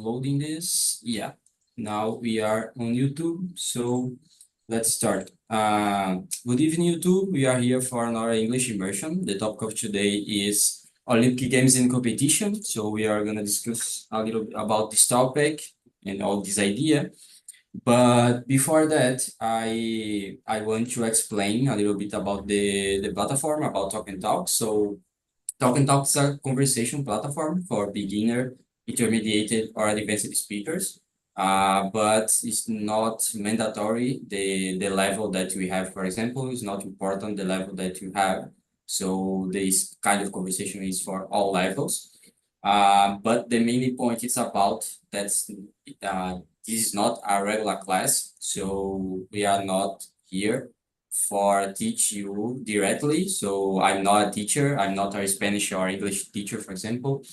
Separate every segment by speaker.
Speaker 1: uploading this. Yeah, now we are on YouTube, so let's start. Good evening, YouTube. We are here for another English immersion. The topic of today is Olympic Games and competition. So we are gonna discuss a little bit about this topic and all this idea. But before that, I want to explain a little bit about the platform, about Talk and Talk. So Talk and Talk is a conversation platform for beginner, intermediate, or advanced speakers. But it's not mandatory. The level that we have, for example, is not important, the level that you have. So this kind of conversation is for all levels. But the main point is about that's this is not a regular class, so we are not here for teach you directly. So I'm not a teacher, I'm not a Spanish or English teacher, for example,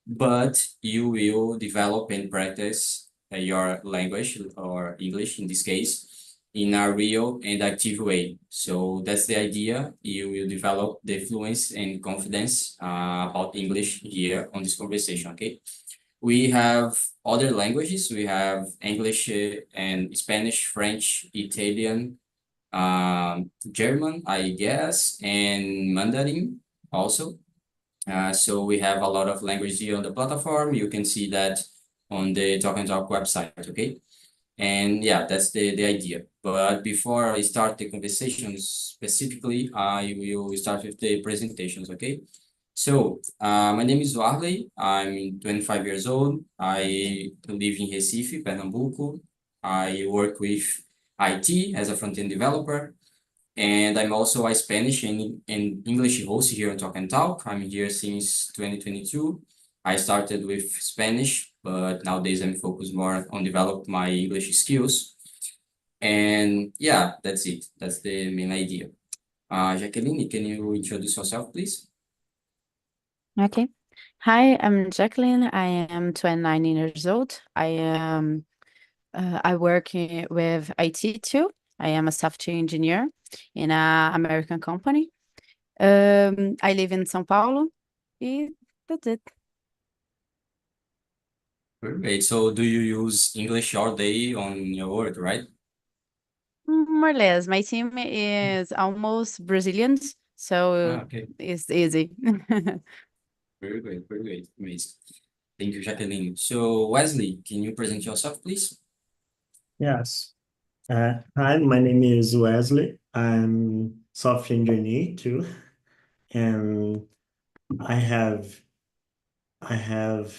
Speaker 1: but you will develop and practice your language or English in this case in a real and active way. So that's the idea. You will develop the fluency and confidence about English here on this conversation, okay? We have other languages. We have English and Spanish, French, Italian, German, I guess, and Mandarin also. So we have a lot of languages here on the platform. You can see that on the Talk and Talk website, okay? And yeah, that's the idea. But before I start the conversation specifically, I will start with the presentations, okay? So, my name is Warley. I'm 25 years old. I live in Recife, Pernambuco. I work with IT as a front-end developer. And I'm also a Spanish and English host here on Talk and Talk. I'm here since 2022. I started with Spanish, but nowadays I'm focused more on develop my English skills. And yeah, that's it. That's the main idea. Jacqueline, can you introduce yourself, please?
Speaker 2: Okay. Hi, I'm Jacqueline. I am 29 years old. I work with IT too. I am a software engineer in an American company. I live in São Paulo. E that's it.
Speaker 1: Great. So do you use English all day on your work, right?
Speaker 2: More or less. My team is almost Brazilians, so
Speaker 1: Okay.
Speaker 2: it's easy.
Speaker 1: Very great. Very great. Amazing. Thank you, Jacqueline. So Wesley, can you present yourself, please?
Speaker 3: Yes. Hi, my name is Wesley. I'm software engineer too, and I have I have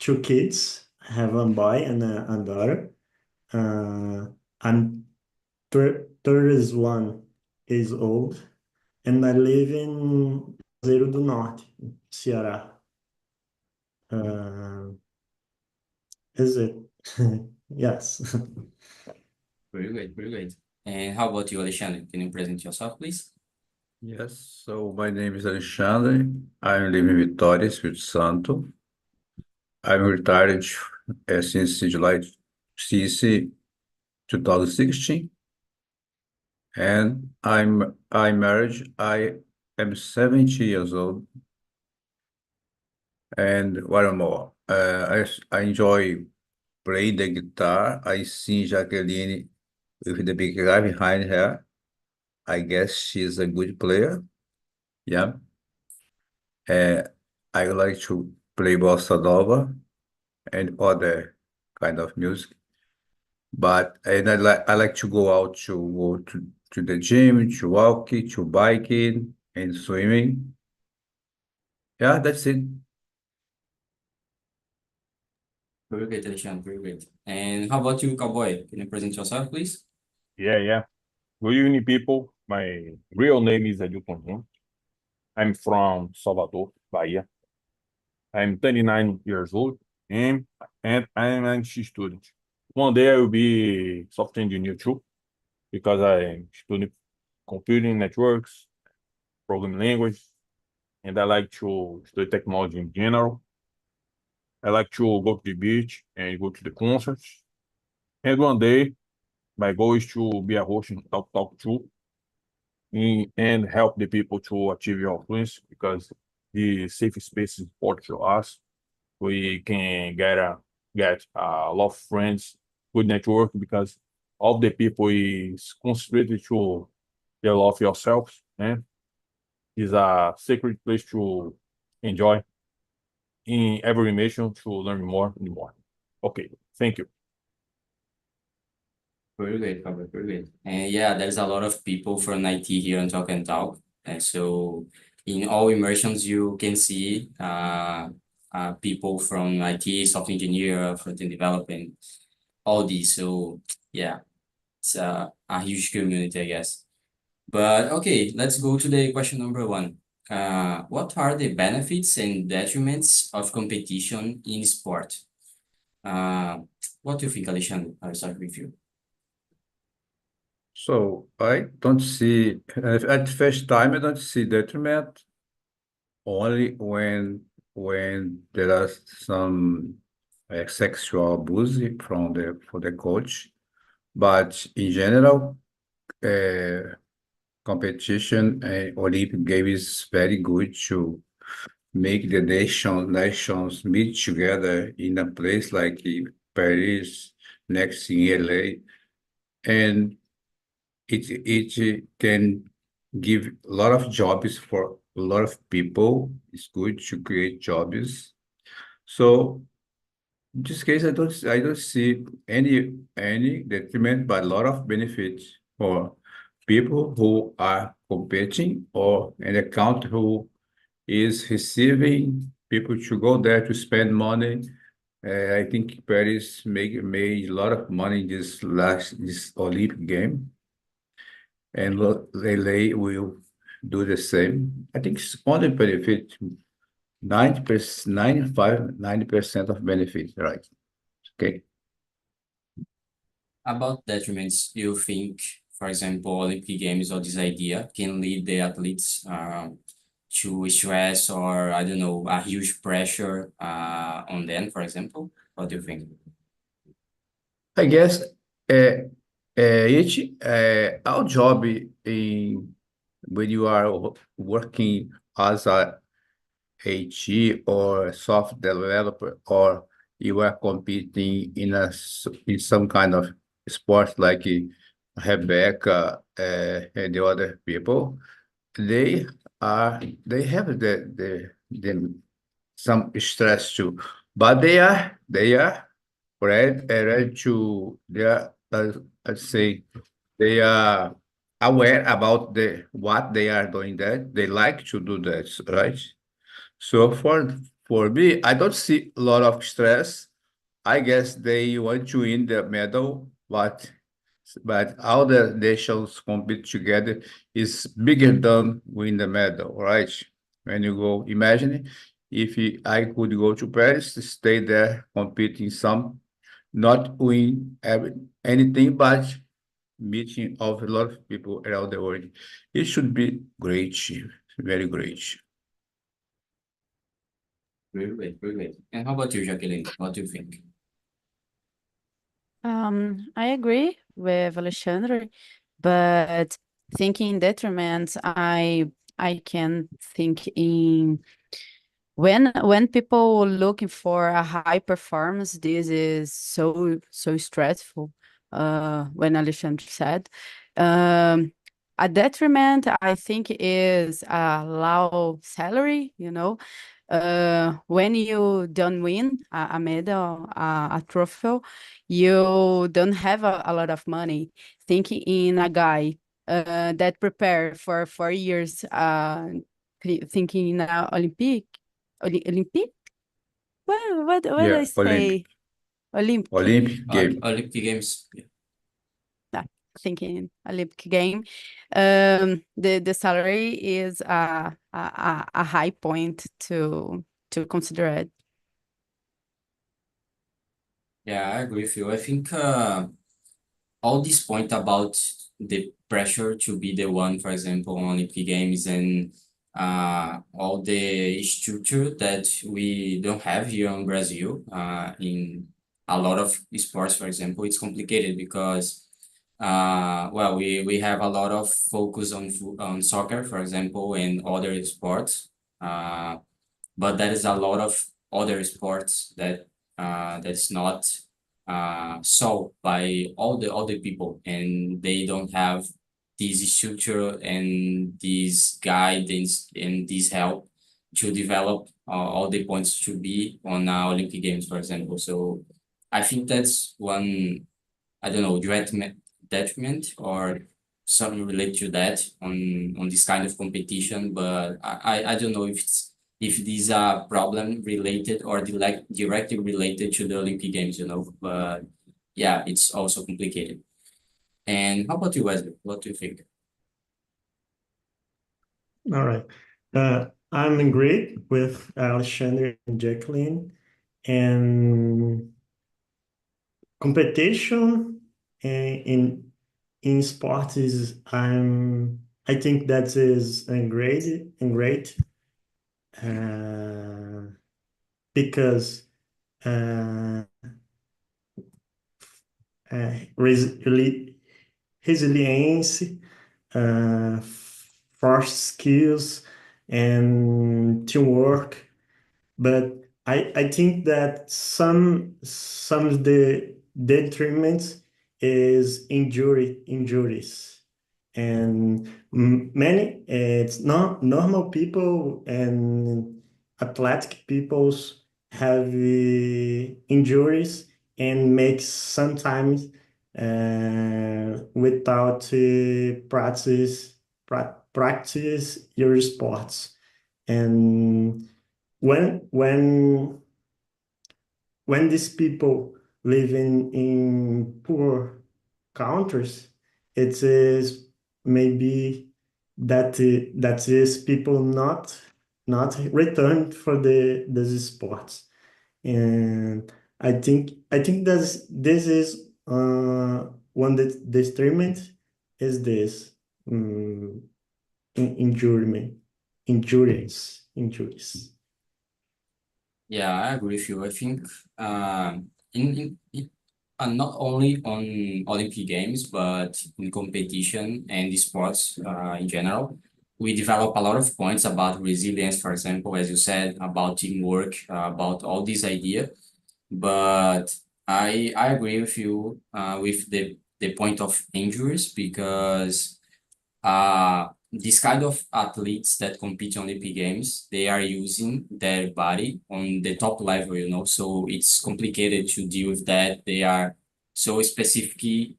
Speaker 3: two kids. I have one boy and a daughter. I'm 31 years old, and I live in Zero do Norte, Ceará. Is it? Yes.
Speaker 1: Very great. Very great. And how about you, Alexandre? Can you present yourself, please?
Speaker 4: Yes, so my name is Alexandre. I'm living in Vitória, Espírito Santo. I'm retired since July since 2016, and I'm married. I am 70 years old, and what more? I enjoy playing the guitar. I see Jacqueline with the big guy behind her. I guess she's a good player. Yeah. I like to play bossa nova and other kind of music. But and I like to go out to the gym, to walking, to biking and swimming. Yeah, that's it.
Speaker 1: Very great, Alexandre. Very great. And how about you, Cowboy? Can you present yourself, please?
Speaker 5: Yeah. Good evening, people. My real name is Edilton. I'm from Salvador, Bahia. I'm 39 years old and I'm an student. One day I will be software engineer too, because I study computing networks, programming language, and I like to study technology in general. I like to go to the beach and go to the concerts. And one day, my goal is to be a host in Talk too, and help the people to achieve your influence, because the safe space is important to us. We can get get a lot of friends, good network, because all the people is concentrated to develop yourself, and is a sacred place to enjoy in every mission to learn more and more. Okay, thank you.
Speaker 1: Very good, Robert, very good. And yeah, there's a lot of people from IT here on Talk and Talk. And so in all immersions, you can see people from IT, software engineer, front-end development, all these. So yeah, it's a huge community, I guess. But okay, let's go to the question number one. What are the benefits and detriments of competition in sport? What do you think, Alexandre? I'll start with you.
Speaker 4: So I don't see, at first time, I don't see detriment only when there are some sexual abuse for the coach. But in general, competition Olympic Games is very good to make the nations meet together in a place like Paris, next in LA, and it can give a lot of jobs for a lot of people. It's good to create jobs. So in this case, I don't see any detriment, but a lot of benefits for people who are competing or an account who is receiving people to go there to spend money. I think Paris made a lot of money in this Olympic game, and LA will do the same. I think it's only benefit 90%, 95, 90% of benefit, right? Okay.
Speaker 1: About detriments, you think, for example, Olympic Games or this idea can lead the athletes to stress or, I don't know, a huge pressure on them, for example? What do you think?
Speaker 4: I guess our job when you are working as a AT or software developer, or you are competing in some kind of sport like Rebecca and the other people, they have the some stress too, but they are ready to I'd say they are aware about what they are doing, that they like to do that, right? So for me, I don't see a lot of stress. I guess they want to win the medal, but all the nations compete together is bigger than win the medal, right? When you go, imagine if I could go to Paris, stay there, compete in some, not win anything, but meeting of a lot of people around the world. It should be great, very great.
Speaker 1: Very good, very good. And how about you, Jacqueline? What do you think?
Speaker 2: I agree with Alexandre, but thinking detriments, I can think in when people looking for a high performance, this is so stressful. When Alexandre said, a detriment, I think, is a low salary. When you don't win a medal, a trophy, you don't have a lot of money. Thinking in a guy that prepared for 4 years, thinking in a Olympic? What I
Speaker 4: Yeah,
Speaker 2: say? Olympic.
Speaker 4: Olympic game.
Speaker 1: Olympic Games. Yeah.
Speaker 2: Thinking Olympic game. The salary is a high point to consider it.
Speaker 1: Yeah, I agree with you. I think all this point about the pressure to be the one, for example, on Olympic Games and all the structure that we don't have here in Brazil in a lot of sports, for example, it's complicated because well, we have a lot of focus on soccer, for example, and other sports, but there is a lot of other sports that that's not solved by all the people, and they don't have this structure and this guidance and this help to develop all the points to be on Olympic Games, for example. So I think that's one, I don't know, detriment or something related to that on this kind of competition. But I don't know if these are problem related or directly related to the Olympic Games, you know. But yeah, it's also complicated. And how about you, Wesley? What do you think?
Speaker 3: All right. I'm agreed with Alexander and Jacqueline. And competition in sports is I think that is great because uh, resilience, uh, force skills, and teamwork. But I think that some of the detriments is injuries, and many it's not normal people and athletic peoples have injuries and make sometimes without practice your sports. And when when when these people live in poor countries, it is maybe that is people not return for the sports. And I think that this is one that the experiment is this um, injury injuries.
Speaker 1: Yeah, I agree with you. I think not only on Olympic Games, but in competition and the sports in general, we develop a lot of points about resilience, for example, as you said, about teamwork, about all these idea. But I agree with you with the point of injuries because this kind of athletes that compete on Olympic Games, they are using their body on the top level, you know, so it's complicated to deal with that. They are so specific,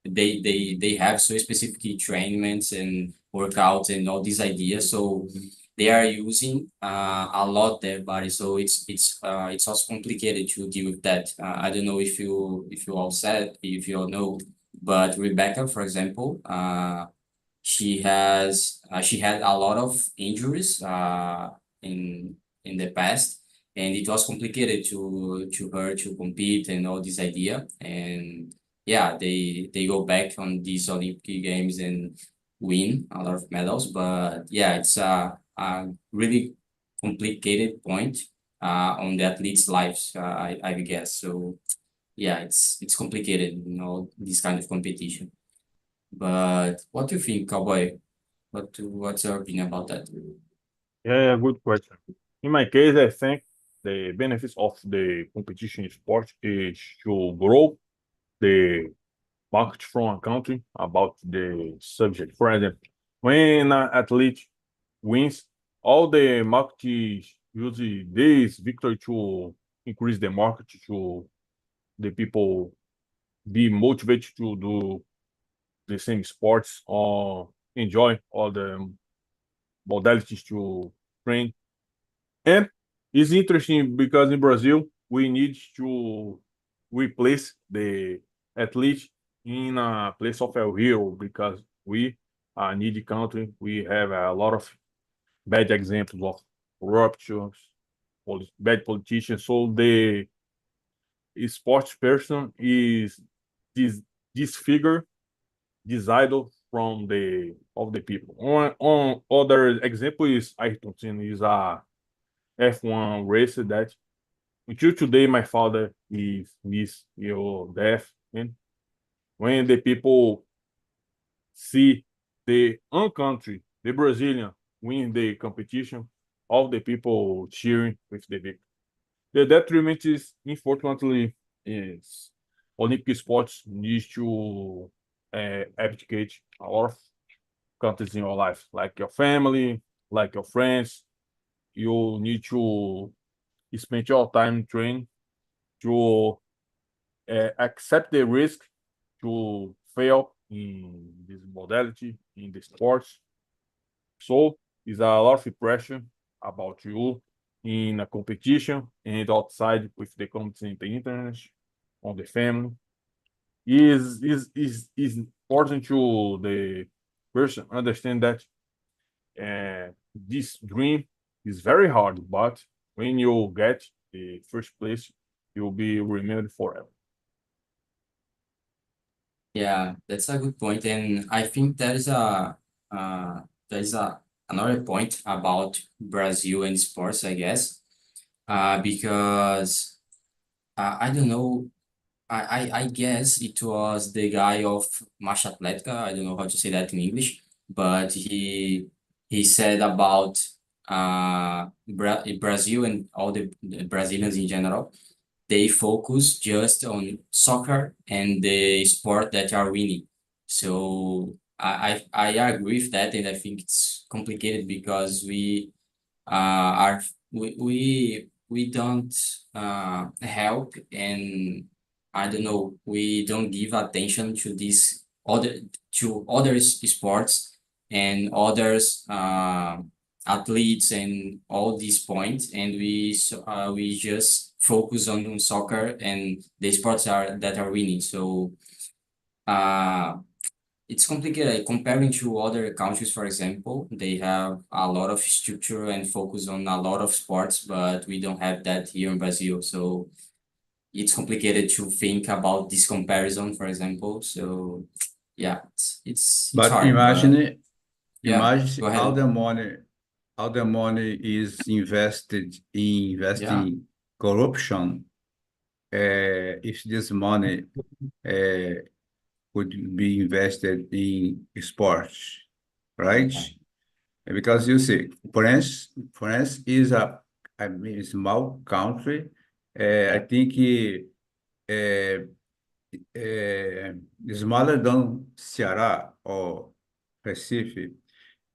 Speaker 1: they have so specific trainings and workouts and all these ideas. So they are using a lot their body. So it's also complicated to deal with that. I don't know if you all said, if you all know, but Rebecca, for example, she had a lot of injuries in the past, and it was complicated to her to compete and all this idea. And yeah, they go back on these Olympic Games and win a lot of medals. But yeah, it's a really complicated point on the athletes' lives, I guess. So yeah, it's complicated, you know, this kind of competition. But what do you think, Cowboy? What's your opinion about that?
Speaker 5: Yeah, good question. In my case, I think the benefits of the competition in sport is to grow the market from a country about the subject. For example, when an athlete wins, all the market use this victory to increase the market to the people be motivated to do the same sports or enjoy all the modalities to train. And it's interesting because in Brazil, we need to replace the athlete in a place of a hero because we are a needy country. We have a lot of bad examples of corruption, bad politicians. So the sports person is this figure, this idol from the of the people. On other example is Ayrton Senna is a F1 racer that until today my father is miss your death. And when the people see the own country, the Brazilian win the competition, all the people cheering with the victory. The detriment is, unfortunately, is Olympic sports needs to abdicate a lot of contents in your life, like your family, like your friends. You need to spend your time training to accept the risk to fail in this modality, in the sports. So it's a lot of pressure about you in a competition and outside with the competition in the internet, on the family. Is important to the person understand that this dream is very hard, but when you get the first place, you'll be remembered forever.
Speaker 1: Yeah, that's a good point, and I think uh there's a another point about Brazil and sports, I guess, because I don't know, I guess it was the guy of Marcha Atlética. I don't know how to say that in English, but he said about Brazil and all the Brazilians in general, they focus just on soccer and the sport that are winning. So I agree with that, and I think it's complicated because are we don't help, and I don't know, we don't give attention to this other sports and others athletes and all these points, and we just focus on soccer and the sports are that are winning. So uh it's complicated. Like, comparing to other countries, for example, they have a lot of structure and focus on a lot of sports, but we don't have that here in Brazil. So it's complicated to think about this comparison, for example. So yeah, it's
Speaker 4: But
Speaker 1: hard, but yeah,
Speaker 4: imagine
Speaker 1: go ahead.
Speaker 4: all the money is invested in
Speaker 1: Yeah,
Speaker 4: corruption. If this money would be invested in sports, right? Because you see, France is I mean, small country. I think smaller than Ceará or Recife,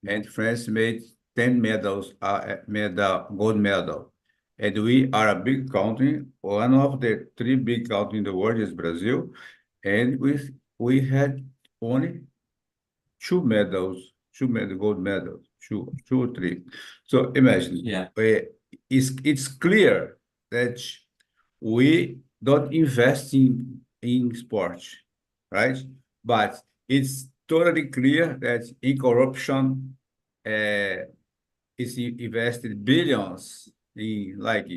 Speaker 4: and France made 10 medals, gold medal. And we are a big country. One of the three big countries in the world is Brazil, and we had only gold medals, two or three. So imagine,
Speaker 1: yeah,
Speaker 4: it's clear that we don't invest in sports, right? But it's totally clear that in corruption, is invested billions in like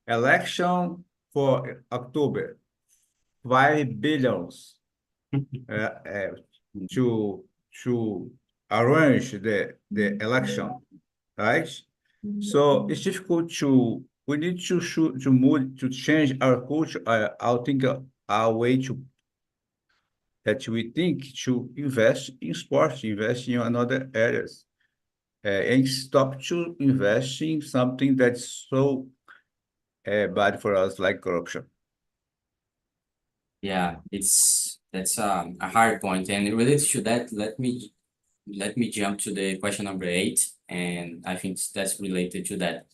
Speaker 4: election for October, 5 billions uh, uh, to arrange the election, right? So it's difficult to we need to move to change our culture. I think our way to that we think to invest in sports, invest in other areas, and stop to invest in something that's so bad for us like corruption.
Speaker 1: yeah, that's a hard point. And related to that, let me jump to the question number 8, and I think that's related to that.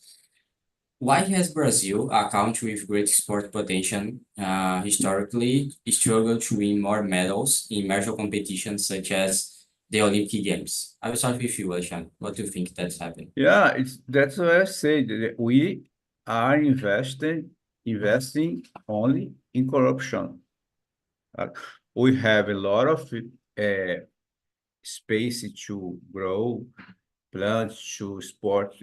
Speaker 1: Why has Brazil, a country with great sport potential, historically struggled to win more medals in major competitions such as the Olympic Games? I will start with you, Alexandre. What do you think that's happened?
Speaker 4: Yeah, that's what I say. That we are investing only in corruption. Uh, we have a lot of space to grow, plants to sport,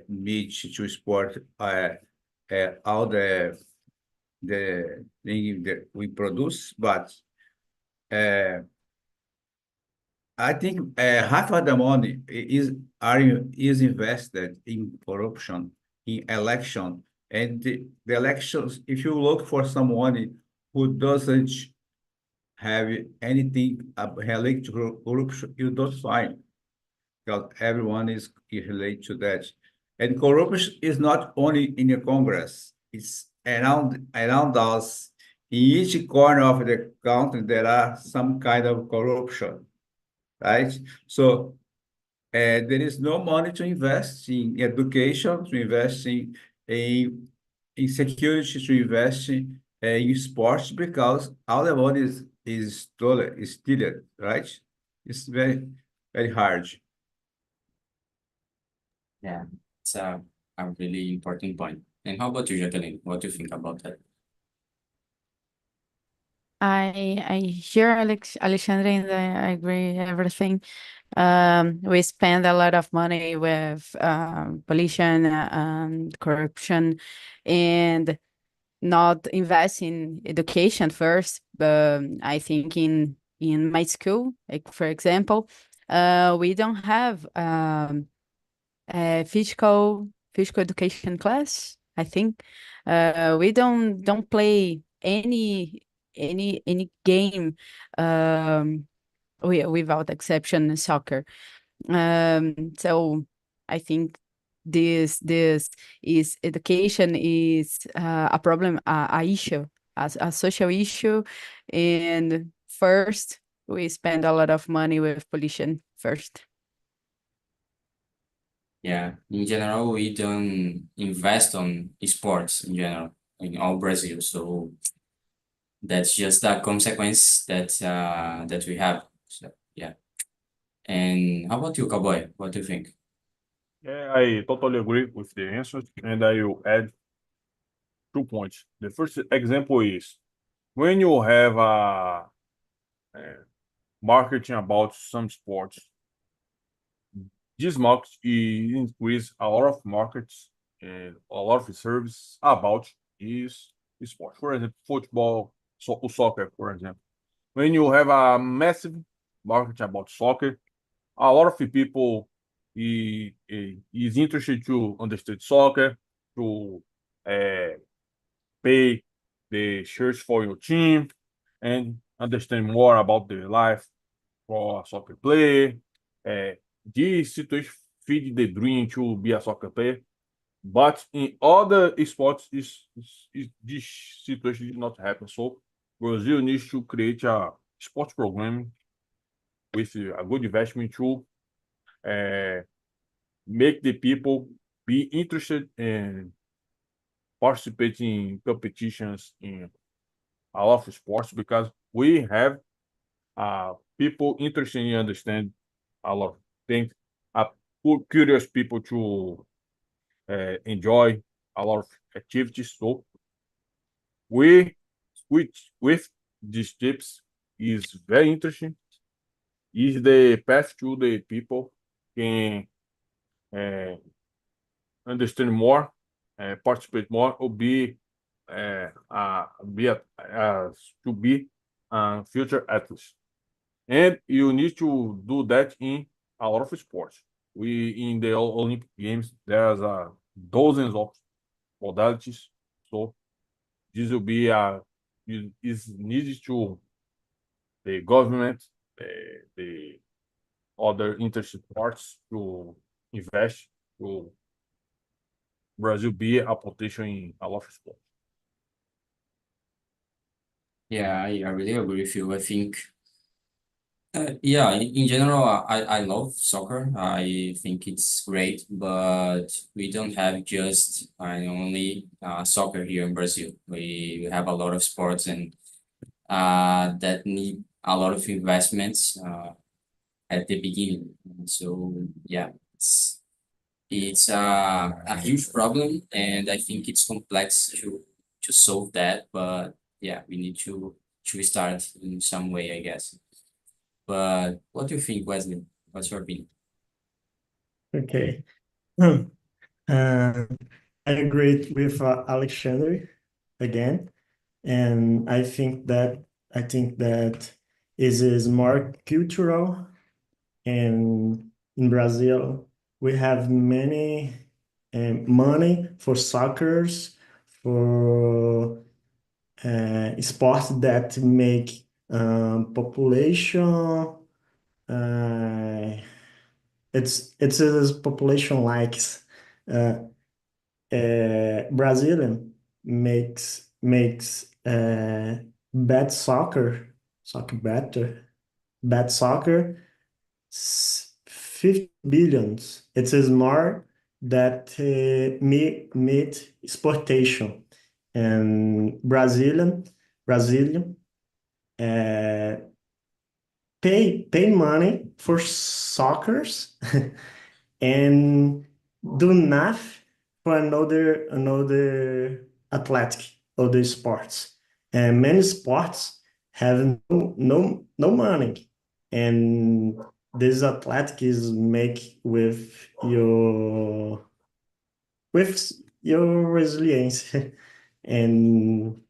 Speaker 4: meat to sport, all the thing that we produce, but uh, I think half of the money is invested in corruption, in election, and the elections. If you look for someone who doesn't have anything related to corruption, you don't find, because everyone is related to that. And corruption is not only in the Congress, it's around us. In each corner of the country, there are some kind of corruption, right? So there is no money to invest in education, to invest in security, to invest in sports, because all the money is stolen, is stealen, right? It's very, very hard.
Speaker 1: Yeah, it's a really important point. And how about you, Jacqueline? What do you think about that?
Speaker 2: I hear Alexandre, and I agree everything. We spend a lot of money with pollution, corruption, and not invest in education first. I think in my school, like for example, we don't have a physical education class. I think we don't play any game without exception soccer. So I think this is education is a problem, a issue, a social issue, and first we spend a lot of money with pollution first.
Speaker 1: Yeah, in general, we don't invest on sports in general in all Brazil. So that's just a consequence that we have. So yeah. And how about you, Cowboy? What do you think?
Speaker 5: Yeah, I totally agree with the answers, and I will add 2 points. The first example is when you have a marketing about some sports, this market increase a lot of markets and a lot of service about is sport. For example, football, soccer, for example. When you have a massive market about soccer, a lot of people is interested to understand soccer, to uh, pay the shirts for your team, and understand more about the life for a soccer player. Uh, this situation feed the dream to be a soccer player. But in other sports, this situation did not happen. So Brazil needs to create a sports program with a good investment to uh, make the people be interested in participating in competitions in a lot of sports, because we have people interested in understand a lot of things, uh, curious people to enjoy a lot of activities. So we with these tips is very interesting. Is the path to the people can uh, understand more, participate more, or to be future athletes. And you need to do that in a lot of sports. We in the Olympic Games there's dozens of modalities. So this will be is needed to the government, the other interested parts to invest to Brazil be a potential in a lot of sports.
Speaker 1: Yeah, I really agree with you. I think, yeah, in general, I love soccer. I think it's great, but we don't have just only soccer here in Brazil. We have a lot of sports and that need a lot of investments at the beginning. So yeah, it's a huge problem, and I think it's complex to solve that. But yeah, we need to start in some way, I guess. But what do you think, Wesley? What's your opinion?
Speaker 3: Okay. Uh, I agree with Alexander again, and I think that is more cultural, and in Brazil we have many money for soccer's, for sports that make population. Uh, it's a population likes uh, Brazilian. makes bad soccer bad soccer 50 billions. It is more that meat exportation and Brazilian uh, pay money for soccers and do nothing for another athletic other sports. And many sports have no money, and this athletic is make with your resilience and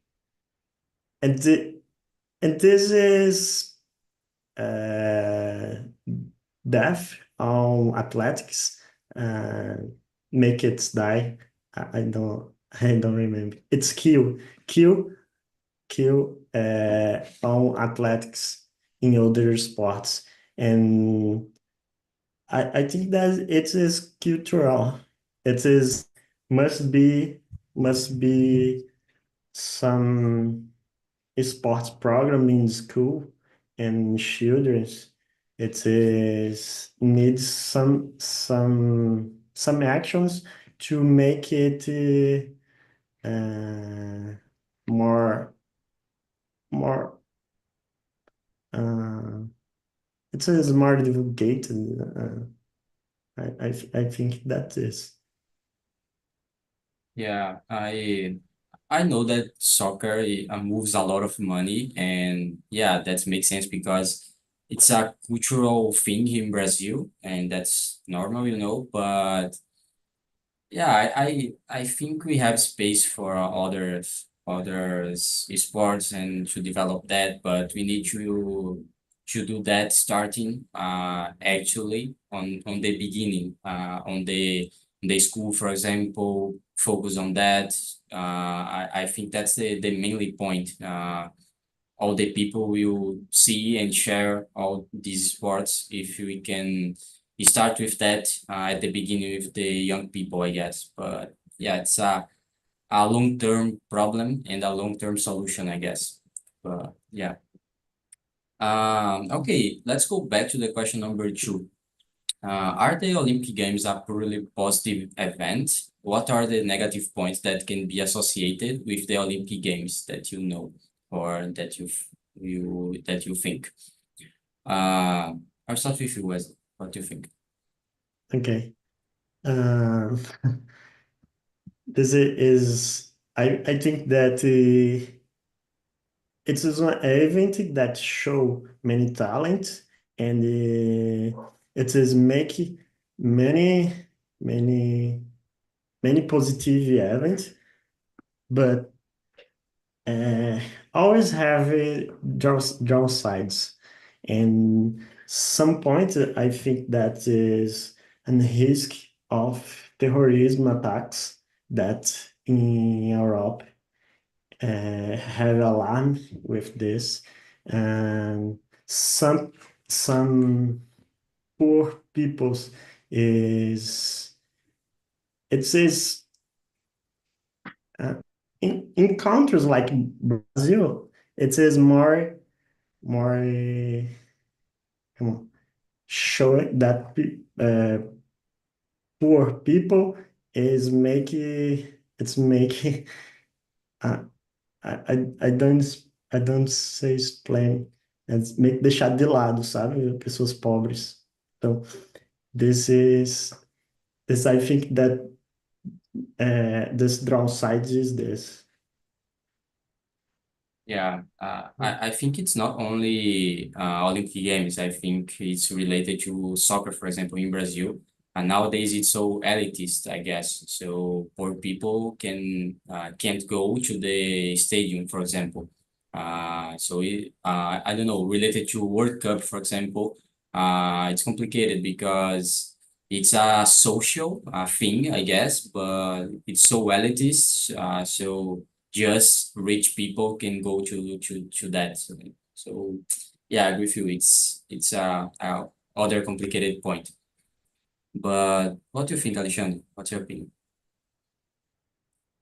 Speaker 3: and the, and this is uh, death on athletics uh, make it die. I don't I don't remember. It's kill on athletics in other sports, and I think that it is cultural. It is must be some sports program in school and children's. It is needs some actions to make it more more uh, it is more divulgated. I think that is.
Speaker 1: Yeah, I know that soccer moves a lot of money, and yeah, that makes sense because it's a cultural thing in Brazil, and that's normal, you know. But yeah, I think we have space for others sports and to develop that, but we need to do that starting actually on the beginning on the school, for example, focus on that. I think that's the mainly point. All the people will see and share all these sports if we can start with that at the beginning with the young people, I guess. But yeah, it's a long-term problem and a long-term solution, I guess. But yeah. Okay, let's go back to the question number two. Are the Olympic Games a purely positive event? What are the negative points that can be associated with the Olympic Games that you know or that you think? I'll start with you, Wesley. What do you think?
Speaker 3: Okay. Um, this is I think that it is an event that show many talents, and it is make many many many positive events, but uh, always have downsides. And some point I think that is a risk of terrorism attacks that in Europe have alarm with this, and some poor peoples is it says in countries like Brazil, it is more come on, showing that poor people is making it's making uh, I don't say explain, it's make deixar de lado, sabe? Pessoas pobres. Então, this is this I think that this downside is this.
Speaker 1: Yeah, I think it's not only Olympic Games. I think it's related to soccer, for example, in Brazil. And nowadays it's so elitist, I guess. So poor people can't go to the stadium, for example. I don't know, related to World Cup, for example, it's complicated because it's a social thing, I guess, but it's so elitist. So just rich people can go to that. So yeah, I agree with you. It's a other complicated point. But what do you think, Alexandre? What's your opinion?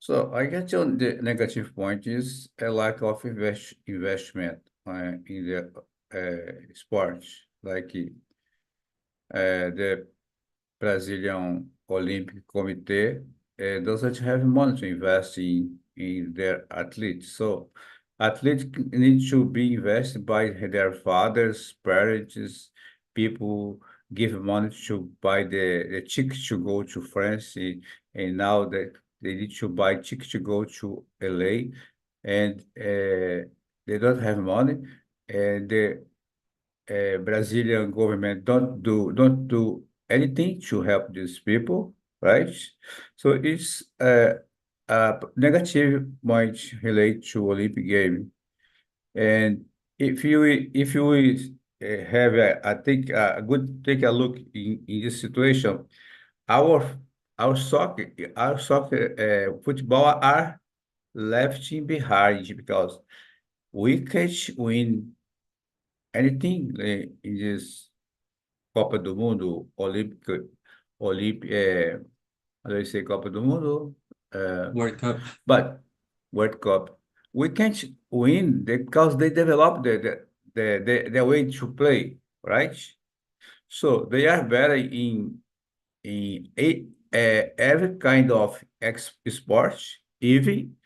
Speaker 4: So I get on the negative point is a lack of investment in the sports, like the Brazilian Olympic Committee doesn't have money to invest in their athletes. So athletes need to be invested by their fathers, parents, people give money to buy the ticket to go to France, and now that they need to buy ticket to go to LA, and they don't have money, and the Brazilian government don't do anything to help these people, right? So it's a negative point relate to Olympic game. And if you have I think a good take a look in this situation, our our soccer football are left behind because we can't win anything in this Copa do Mundo, how do I say Copa do Mundo?
Speaker 1: World Cup.
Speaker 4: But World Cup, we can't win because they develop the way to play, right? So they are better in every kind of sports, even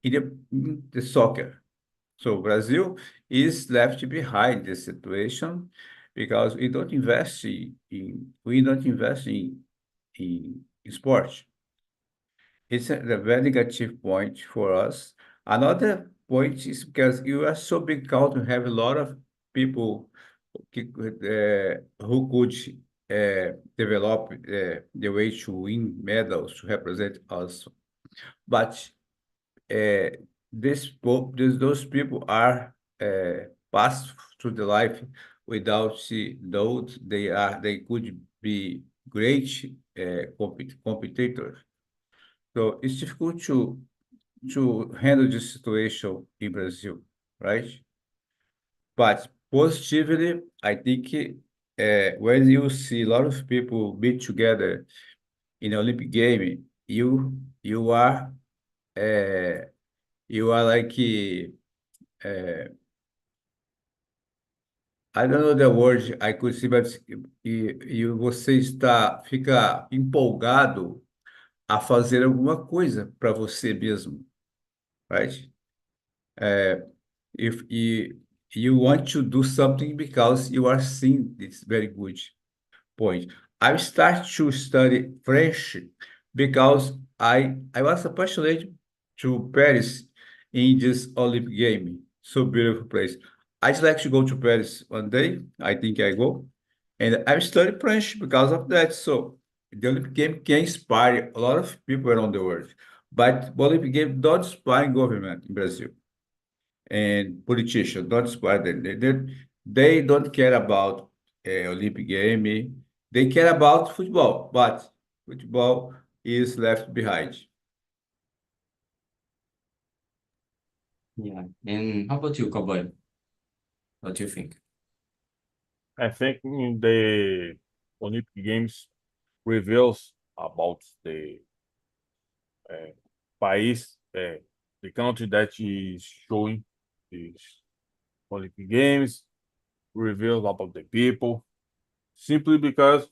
Speaker 4: in the soccer. So Brazil is left behind this situation because we don't invest in sports. It's a very negative point for us. Another point is because you are so big country, have a lot of people who could develop the way to win medals to represent us. But uh, those people are passed through the life without those they could be great competitors. So it's difficult to handle this situation in Brazil, right? But positively, I think when you see a lot of people be together in Olympic game, uh, you are like I don't know the word I could see, but você fica empolgado a fazer alguma coisa para você mesmo, right? If you want to do something because you are seeing it's very good point. I start to study French because I was passionate to Paris in this Olympic game. So beautiful place. I'd like to go to Paris one day. I think I go. And I study French because of that. So the Olympic game can inspire a lot of people around the world. But the Olympic game don't inspire government in Brazil and politicians don't support them. They don't care about Olympic game. They care about football, but football is left behind.
Speaker 1: Yeah. And how about you, Cowboy? What do you think?
Speaker 5: I think the Olympic Games reveals about the país, the country that is showing these Olympic Games, reveals about the people, simply because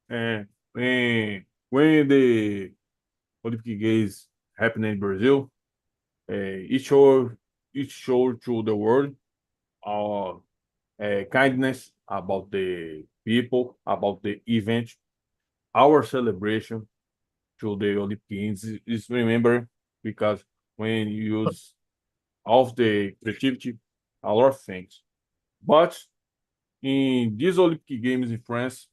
Speaker 5: uh, when the Olympic Games happen in Brazil, it showed to the world our kindness about the people, about the event, our celebration to the Olympic Games is remembered because when you use of the creativity, a lot of things. But in these Olympic Games in France,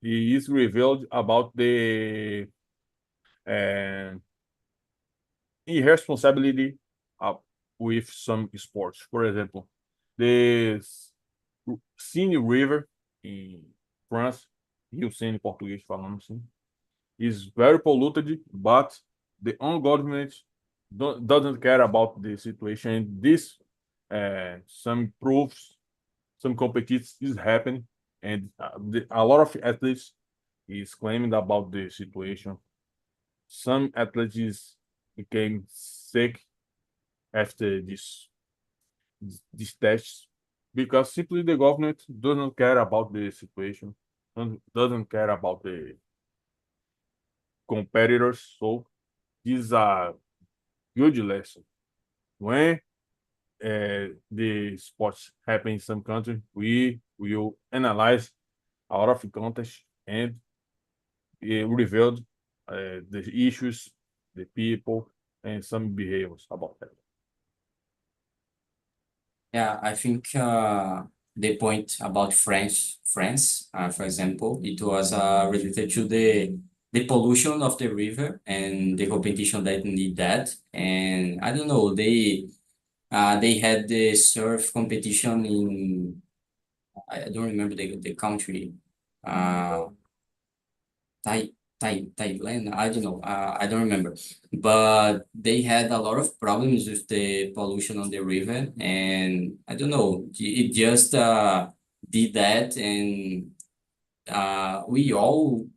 Speaker 5: it is revealed about the uh, irresponsibility with some sports. For example, the Seine River em France, Rio Sena em português falando assim, is very polluted, but the own government doesn't care about the situation. This some proofs, some competitions is happening, and a lot of athletes is claiming about the situation. Some athletes became sick after this test because simply the government doesn't care about the situation, doesn't care about the competitors. So this is a good lesson. When the sports happen in some country, we will analyze a lot of context and revealed the issues, the people, and some behaviors about that.
Speaker 1: Yeah, I think the point about France, for example, it was related to the pollution of the river and the competition that need that. And I don't know, they had the surf competition in I don't remember the country. Uh, Thailand. I don't know. I don't remember. But they had a lot of problems with the pollution on the river, and I don't know. It just did that, and we all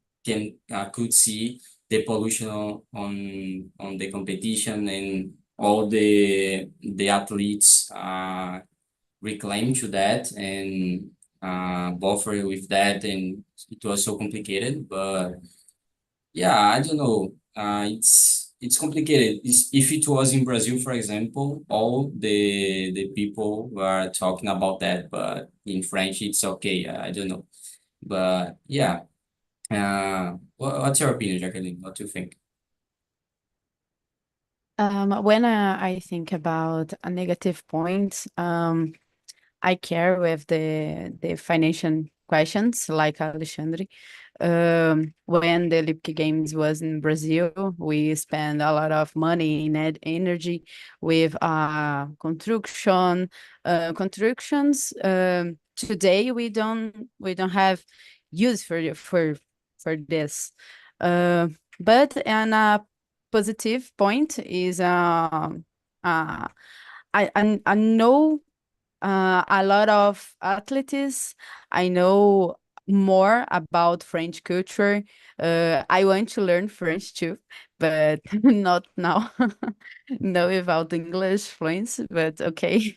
Speaker 1: could see the pollution on the competition, and all the athletes reclaim to that and buffer with that, and it was so complicated. But yeah, I don't know. It's complicated. If it was in Brazil, for example, all the people were talking about that, but in French, it's okay. I don't know. But yeah, what's your opinion, Jacqueline? What do you think?
Speaker 2: When I think about a negative point, I care with the financial questions like Alexandre. When the Olympic Games was in Brazil, we spent a lot of money in energy with constructions. Today we don't have use for this. But an positive point is I know a lot of athletes. I know more about French culture. I want to learn French too, but not now. No, without English fluency, but okay.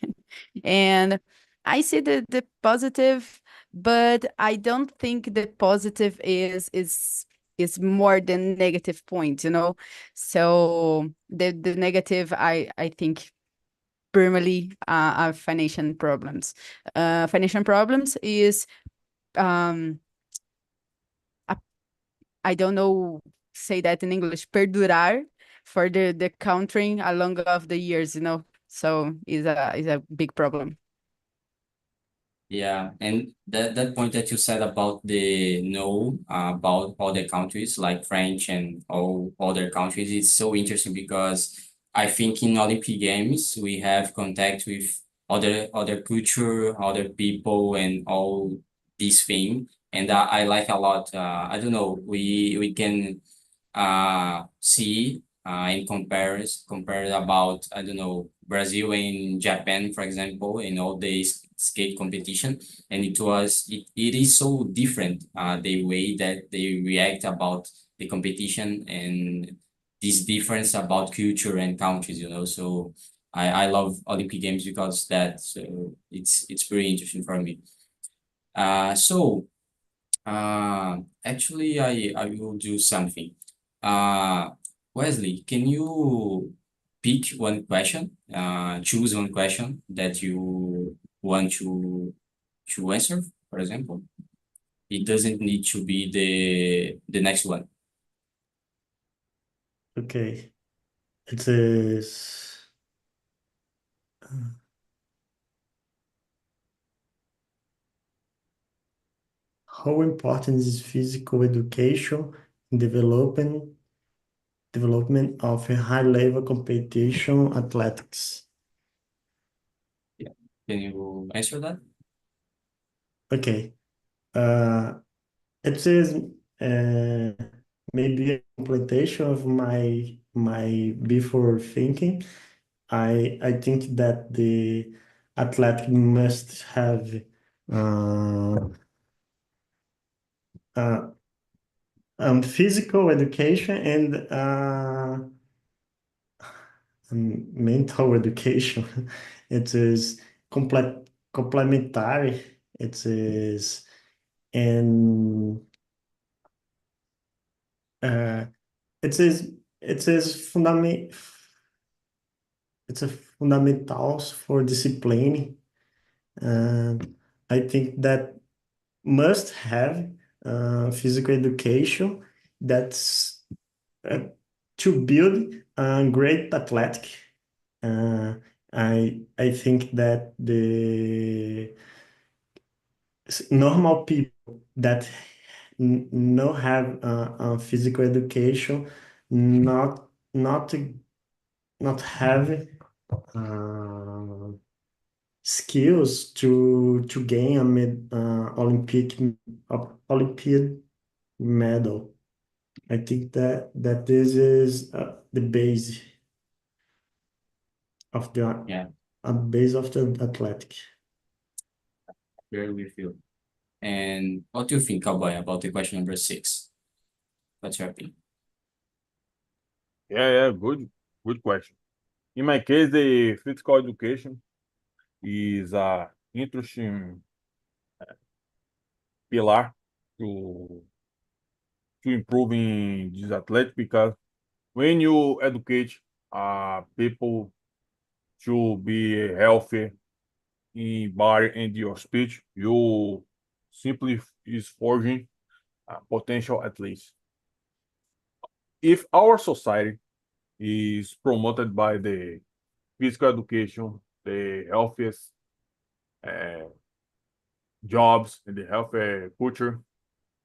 Speaker 2: And I see the positive, but I don't think the positive is more than negative point, you know. So the negative, I think primarily are financial problems. Financial problems is um a- I don't know say that in English, perdurar for the countering along of the years, you know. So is a big problem.
Speaker 1: Yeah, and that point that you said about the no about other countries like French and all other countries is so interesting because I think in Olympic Games we have contact with other culture, other people, and all this thing, and I like a lot. I don't know. We can see and compare about I don't know Brazil and Japan, for example, in all the skate competition, and it is so different the way that they react about the competition and this difference about culture and countries, you know. So I love Olympic Games because that so it's pretty interesting for me. So actually, I will do something. Uh, Wesley, can you pick one question? Choose one question that you want to answer, for example. It doesn't need to be the next one.
Speaker 3: Okay. It is how important is physical education in development of a high level competition athletics?
Speaker 1: Yeah. Can you answer that?
Speaker 3: Okay. Uh, it is maybe a completion of my before thinking. I think that the athletic must have uh, uh, physical education and mental education. It is complementary. It is and it is it's a fundamentals for discipline. I think that must have physical education that's uh, to build a great athletic. Uh, I think that the normal people that no have physical education not not have uh, skills to gain a Olympiad medal. I think that this is the base of the
Speaker 1: Yeah,
Speaker 3: base of the athletic.
Speaker 1: very with you. And what do you think, Cowboy, about the question number 6? What's your opinion?
Speaker 5: Yeah, good question. In my case, the physical education is a interesting pillar to improving this athlete because when you educate people to be healthy in body and your speech, you simply is forging potential athletes. If our society is promoted by the physical education, the healthiest uh, jobs, and the healthy culture,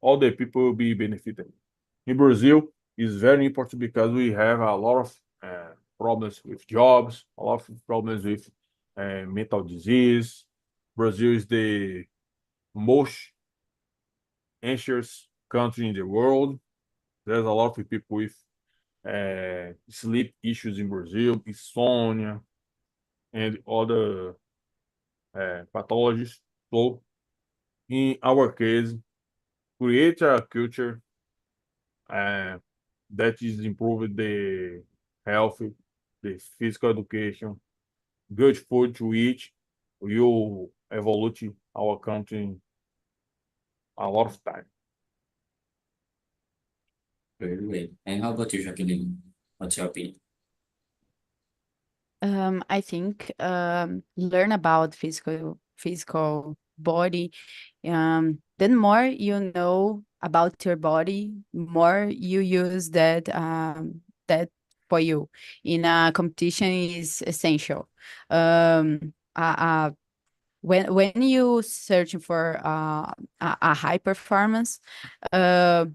Speaker 5: all the people will be benefited. In Brazil, it's very important because we have a lot of problems with jobs, a lot of problems with mental disease. Brazil is the most anxious country in the world. There's a lot of people with sleep issues in Brazil, insomnia, and other pathologies. So, in our case, create a culture uh, that is improving the health, the physical education, good food to eat, will evolve our country a lot of time.
Speaker 1: Very well. And how about you, Jacqueline? What's your opinion?
Speaker 2: I think learn about physical body. Then more you know about your body, more you use that for you in a competition is essential. When you search for a high performance, uh,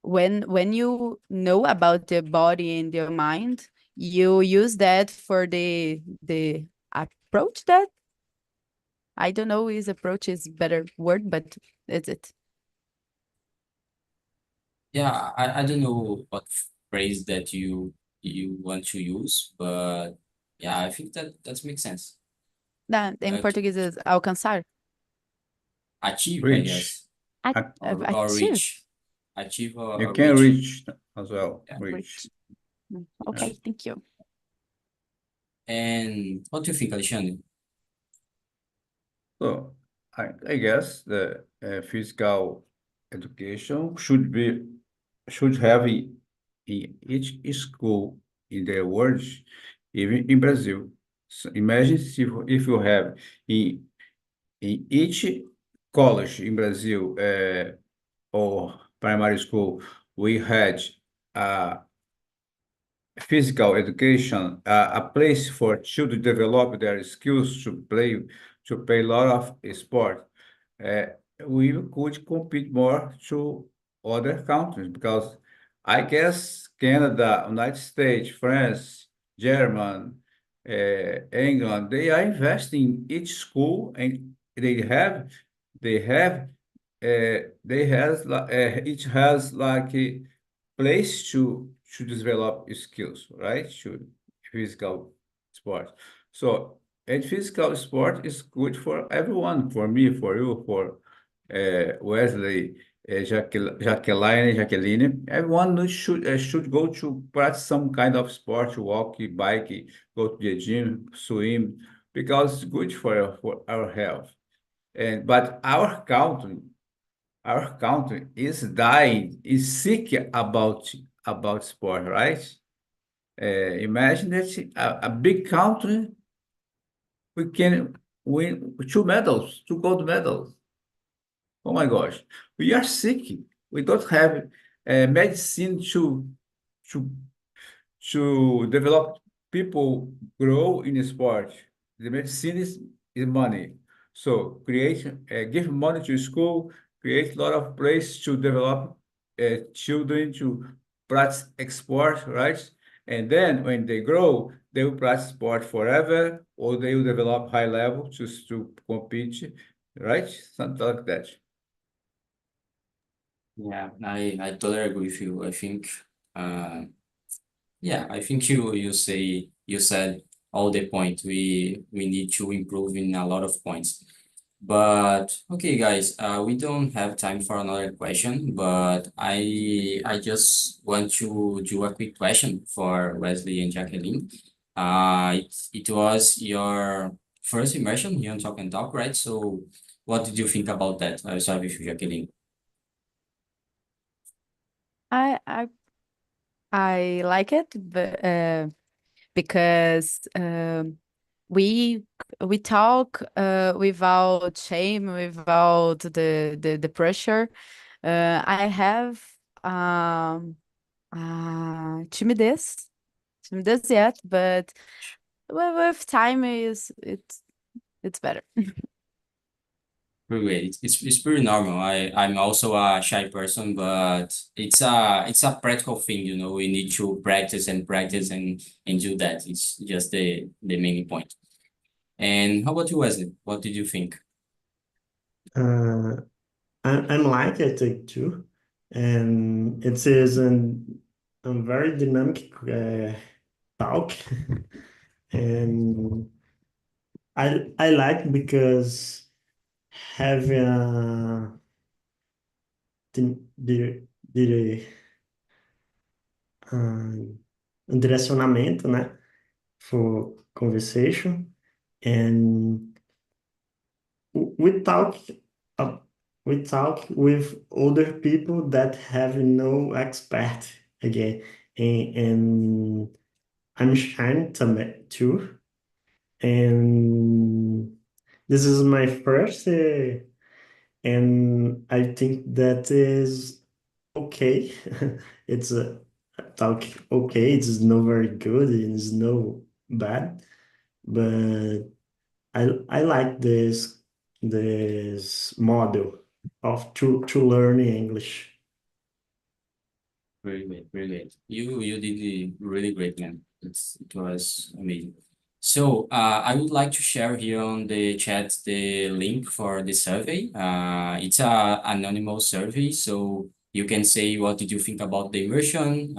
Speaker 2: when you know about the body and your mind, you use that for the approach that I don't know is approach is better word, but it's it.
Speaker 1: Yeah, I don't know what phrase that you want to use, but yeah, I think that makes sense.
Speaker 2: That in
Speaker 1: To
Speaker 2: Portuguese is alcançar.
Speaker 1: achieve, I
Speaker 4: Reach.
Speaker 1: guess, or
Speaker 2: Achieve.
Speaker 1: reach. Achieve
Speaker 4: You
Speaker 1: or
Speaker 4: can
Speaker 1: reach.
Speaker 4: reach as well.
Speaker 1: Yeah.
Speaker 4: Reach.
Speaker 2: Okay, thank you.
Speaker 1: And what do you think, Alexandre?
Speaker 4: So I guess the physical education should have in each school in the world, even in Brazil. So imagine if you have in each college in Brazil or primary school, we had uh, physical education, a place for children to develop their skills to play a lot of sport. Uh, we could compete more to other countries because I guess Canada, United States, France, German, England, they are investing in each school and they have each has like a place to develop skills, right? To physical sport. So, and physical sport is good for everyone, for me, for you, for Wesley. Jaqueline. Everyone should go to practice some kind of sport, walk, bike, go to the gym, swim, because it's good for our health. But our country is dying, is sick about sport, right? Imagine that a big country, we can win 2 medals, 2 gold medals. Oh my gosh, we are sick. We don't have medicine to to develop people grow in sport. The medicine is money. So give money to school, create a lot of place to develop children to practice sport, right? And then when they grow, they will practice sport forever, or they will develop high level to compete, right? Something like that.
Speaker 1: Yeah, I totally agree with you. I think yeah, I think you said all the point. We need to improve in a lot of points. But okay, guys, we don't have time for another question, but I just want to do a quick question for Wesley and Jacqueline. It was your first immersion here on Talk and Talk, right? So what did you think about that? I'll start with you, Jacqueline.
Speaker 2: I I I like it, but because we talk without shame, without the pressure. I have timidez yet, but with time it's better.
Speaker 1: Really, it's pretty normal. I'm also a shy person, but it's a practical thing, you know. We need to practice and practice and do that. It's just the main point. And how about you, Wesley? What did you think?
Speaker 3: Uh, I'm like it too, and it is a very dynamic talk, and I like because having the um, direcionamento, né, for conversation, and we talk uh, we talk with other people that have no expert again, and I'm shy too, and this is my first, and I think that is okay. It's a talk okay. It's not very good. It's no bad, but I like this model of to learn English.
Speaker 1: Really great, really great. You did really great, man. It was amazing. So I would like to share here on the chat the link for the survey. It's a anonymous survey, so you can say what did you think about the immersion,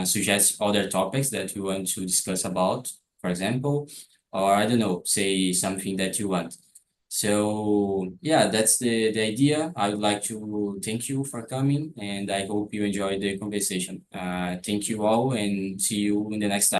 Speaker 1: suggest other topics that you want to discuss about, for example, or I don't know, say something that you want. So yeah, that's the idea. I would like to thank you for coming, and I hope you enjoyed the conversation. Thank you all, and see you in the next time.